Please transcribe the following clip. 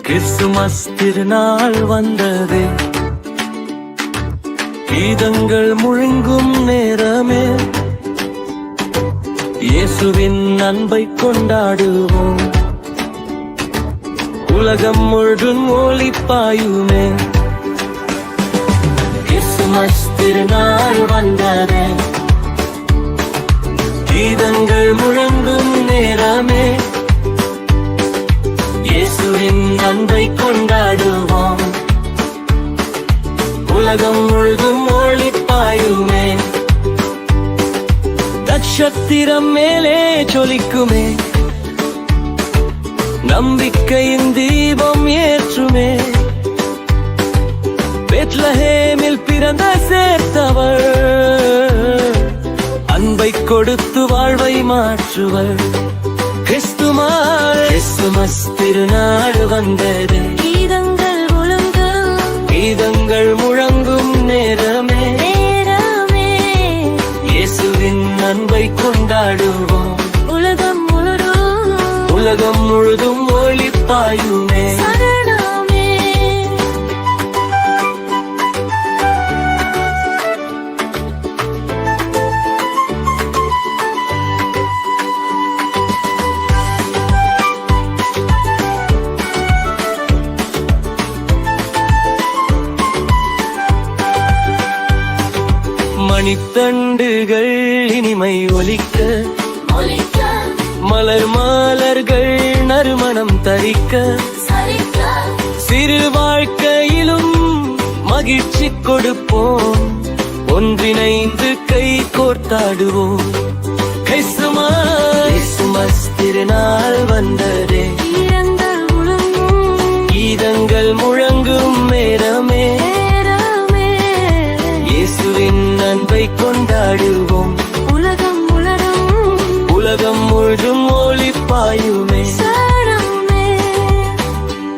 Christmas திருநாள் வந்ததே, கீதங்கள் முழங்கும் நேரமே, இயேசுவின் அன்பை கொண்டாடுவோம். உலகம் முழுதும் ஒளி பாயுமே. கிறிஸ்துமஸ் திருநாள் வந்ததே, கீதங்கள் முழங்கும் நேரமே, இயேசுவின் அன்பை கொண்டாடுவோம். உலகம் முழுதும் ஒளி பாயுமே. நட்சத்திரம் மேலே ஜொலிக்குமே, நம்பிக்கையின் தீபம் ஏற்றுமே. பெத்லஹேமில் பிறந்த சேர்த்தவர், அன்பை கொடுத்து வாழ்வை மாற்றுவர். கிறிஸ்துமஸ் திருநாள் வந்தது, கீதங்கள் முழங்கும் நேரமே, இயேசுவின் அன்பை கொண்டாடுவோம். உலகம் முழுதும் ஒளி பாயுமே. மணித்தண்டுகள் இனிமை ஒலிக்க, மலர் மாலர்கள் நறுமணம் தரிக்க, சிறு வாழ்க்கையிலும் மகிழ்ச்சி கொடுப்போம். ஒன்றிணைந்து கை கோர்த்தாடுவோம். கிறிஸ்துமஸ் திருநாள் வந்தது,